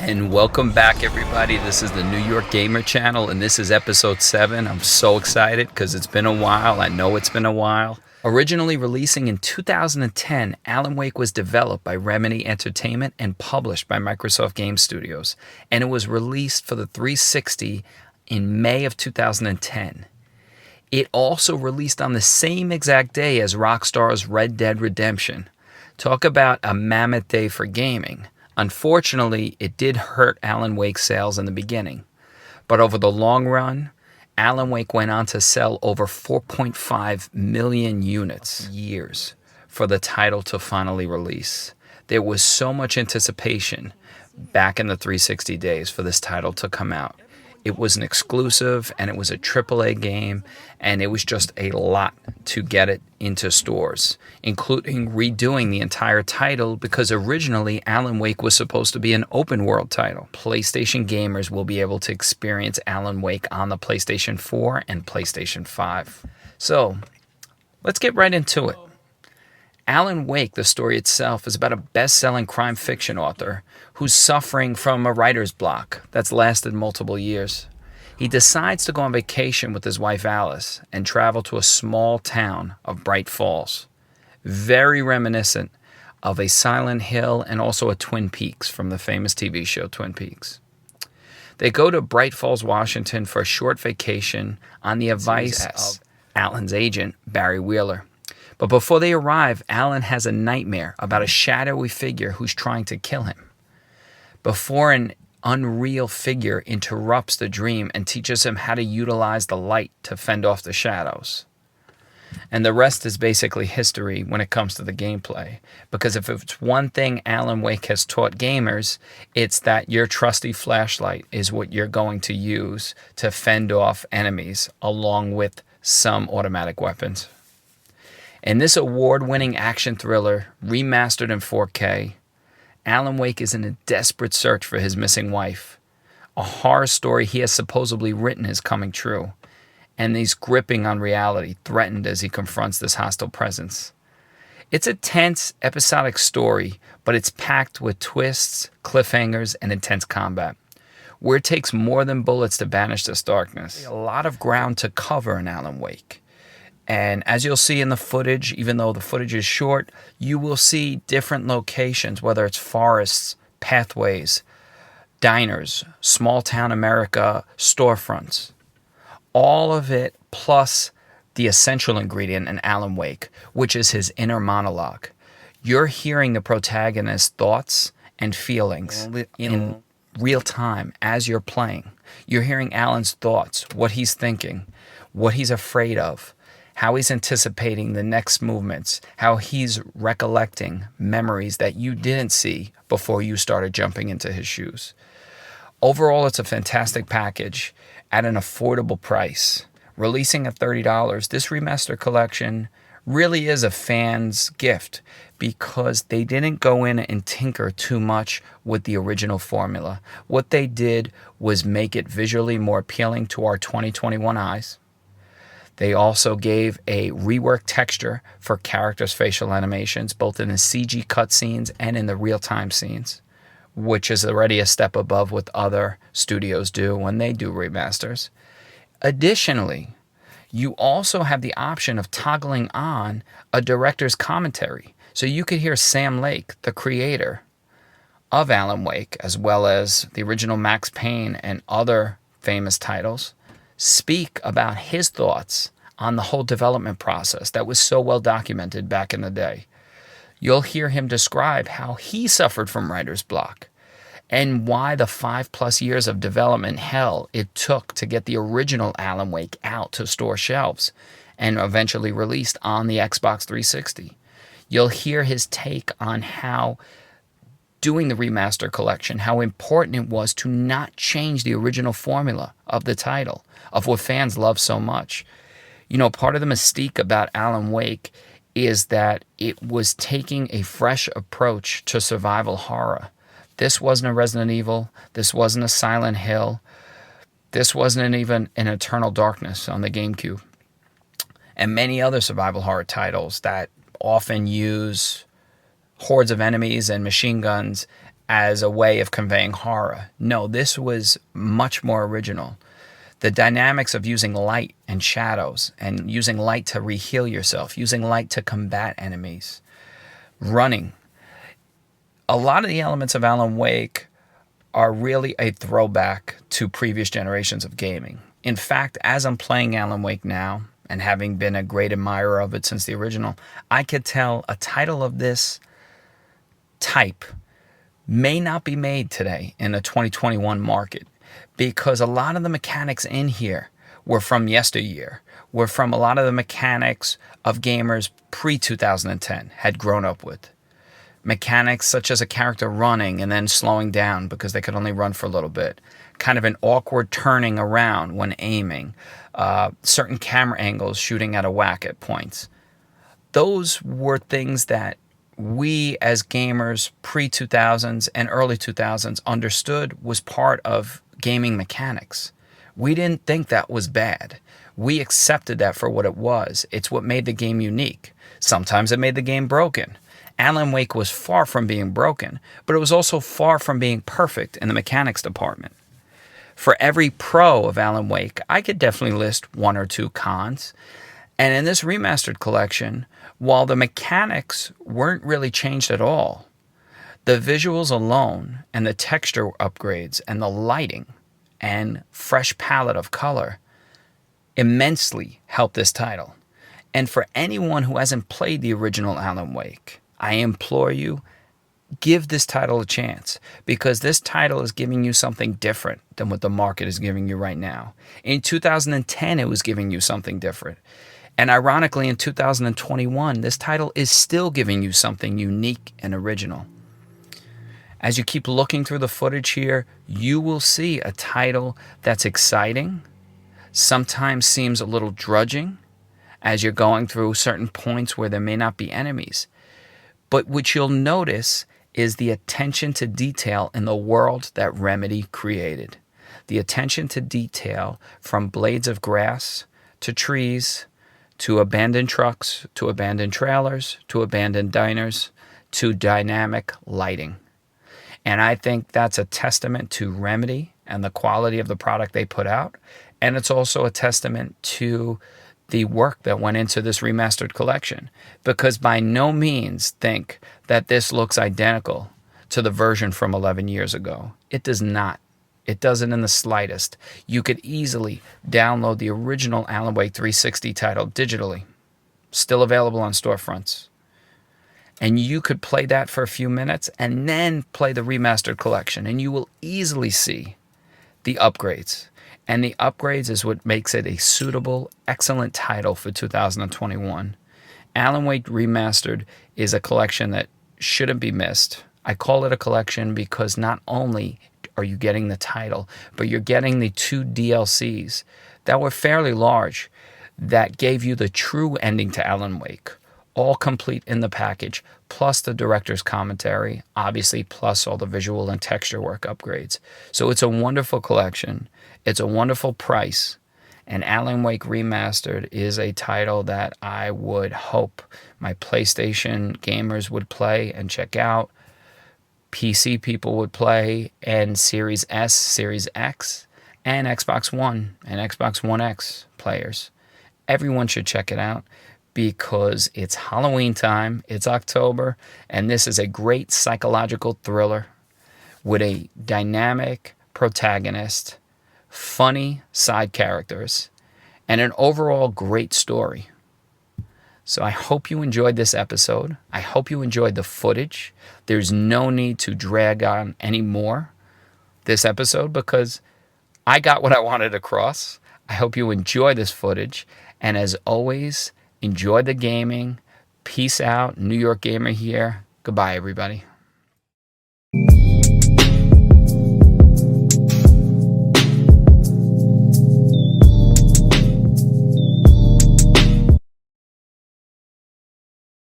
And welcome back, everybody. This is the New York Gamer Channel, and this is episode 7. I'm so excited because it's been a while. I know it's been a while. Originally releasing in 2010, Alan Wake was developed by Remedy Entertainment and published by Microsoft Game Studios, and it was released for the 360 in May of 2010. It also released on the same exact day as Rockstar's Red Dead Redemption. Talk about a mammoth day for gaming. Unfortunately, it did hurt Alan Wake's sales in the beginning. But over the long run, Alan Wake went on to sell over 4.5 million units years for the title to finally release. There was so much anticipation back in the 360 days for this title to come out. It was an exclusive, and it was a AAA game, and it was just a lot to get it into stores, including redoing the entire title because originally Alan Wake was supposed to be an open world title. PlayStation gamers will be able to experience Alan Wake on the PlayStation 4 and PlayStation 5. So, let's get right into it. Alan Wake, the story itself, is about a best-selling crime fiction author who's suffering from a writer's block that's lasted multiple years. He decides to go on vacation with his wife Alice and travel to a small town of Bright Falls. Very reminiscent of a Silent Hill and also a Twin Peaks from the famous TV show Twin Peaks. They go to Bright Falls, Washington for a short vacation on the advice of Alan's agent, Barry Wheeler. But before they arrive, Alan has a nightmare about a shadowy figure who's trying to kill him. Before an unreal figure interrupts the dream and teaches him how to utilize the light to fend off the shadows. And the rest is basically history when it comes to the gameplay. Because if it's one thing Alan Wake has taught gamers, it's that your trusty flashlight is what you're going to use to fend off enemies along with some automatic weapons. In this award-winning action thriller, remastered in 4K, Alan Wake is in a desperate search for his missing wife. A horror story he has supposedly written is coming true, and he's gripping on reality, threatened as he confronts this hostile presence. It's a tense, episodic story, but it's packed with twists, cliffhangers, and intense combat, where it takes more than bullets to banish this darkness. A lot of ground to cover in Alan Wake. And as you'll see in the footage, even though the footage is short, you will see different locations, whether it's forests, pathways, diners, small town America, storefronts. All of it plus the essential ingredient in Alan Wake, which is his inner monologue. You're hearing the protagonist's thoughts and feelings in real time as you're playing. You're hearing Alan's thoughts, what he's thinking, what he's afraid of, how he's anticipating the next movements, how he's recollecting memories that you didn't see before you started jumping into his shoes. Overall, it's a fantastic package at an affordable price. Releasing at $30, this remaster collection really is a fan's gift because they didn't go in and tinker too much with the original formula. What they did was make it visually more appealing to our 2021 eyes. They also gave a reworked texture for characters' facial animations, both in the CG cutscenes and in the real-time scenes, which is already a step above what other studios do when they do remasters. Additionally, you also have the option of toggling on a director's commentary. So you could hear Sam Lake, the creator of Alan Wake, as well as the original Max Payne and other famous titles, speak about his thoughts on the whole development process that was so well documented back in the day. You'll hear him describe how he suffered from writer's block and why the 5+ years of development hell it took to get the original Alan Wake out to store shelves and eventually released on the Xbox 360. You'll hear his take on how doing the remaster collection, how important it was to not change the original formula of the title, of what fans love so much. You know, part of the mystique about Alan Wake is that it was taking a fresh approach to survival horror. This wasn't a Resident Evil. This wasn't a Silent Hill. This wasn't even an Eternal Darkness on the GameCube. And many other survival horror titles that often use hordes of enemies and machine guns as a way of conveying horror. No, this was much more original. The dynamics of using light and shadows, and using light to re-heal yourself, using light to combat enemies, running. A lot of the elements of Alan Wake are really a throwback to previous generations of gaming. In fact, as I'm playing Alan Wake now, and having been a great admirer of it since the original, I could tell a title of this type may not be made today in the 2021 market, because a lot of the mechanics in here were from yesteryear, were from a lot of the mechanics of gamers pre-2010 had grown up with. Mechanics such as a character running and then slowing down because they could only run for a little bit, kind of an awkward turning around when aiming, certain camera angles shooting at a whack at points. Those were things that we as gamers pre-2000s and early 2000s understood was part of gaming mechanics. We didn't think that was bad. We accepted that for what it was. It's what made the game unique. Sometimes it made the game broken. Alan Wake was far from being broken, but it was also far from being perfect in the mechanics department. For every pro of Alan Wake, I could definitely list one or two cons. And in this remastered collection, while the mechanics weren't really changed at all, the visuals alone and the texture upgrades and the lighting and fresh palette of color immensely helped this title. And for anyone who hasn't played the original Alan Wake, I implore you, give this title a chance, because this title is giving you something different than what the market is giving you right now. In 2010, it was giving you something different. And ironically, in 2021, this title is still giving you something unique and original. As you keep looking through the footage here, you will see a title that's exciting, sometimes seems a little drudging as you're going through certain points where there may not be enemies. But what you'll notice is the attention to detail in the world that Remedy created. The attention to detail, from blades of grass to trees, to abandoned trucks, to abandoned trailers, to abandoned diners, to dynamic lighting. And I think that's a testament to Remedy and the quality of the product they put out. And it's also a testament to the work that went into this remastered collection, because by no means think that this looks identical to the version from 11 years ago. It does not. It doesn't in the slightest. You could easily download the original Alan Wake 360 title digitally, still available on storefronts. And you could play that for a few minutes and then play the remastered collection, and you will easily see the upgrades. And the upgrades is what makes it a suitable, excellent title for 2021. Alan Wake Remastered is a collection that shouldn't be missed. I call it a collection because not only are you getting the title, but you're getting the 2 DLCs that were fairly large, that gave you the true ending to Alan Wake, all complete in the package, plus the director's commentary, obviously, plus all the visual and texture work upgrades. So it's a wonderful collection. It's a wonderful price. And Alan Wake Remastered is a title that I would hope my PlayStation gamers would play and check out, PC people would play, and Series S, Series X, and Xbox One and Xbox One X players. Everyone should check it out, because it's Halloween time, it's October, and this is a great psychological thriller with a dynamic protagonist, funny side characters, and an overall great story. So I hope you enjoyed this episode. I hope you enjoyed the footage. There's no need to drag on anymore this episode, because I got what I wanted across. I hope you enjoy this footage. And as always, enjoy the gaming. Peace out. New York Gamer here. Goodbye, everybody.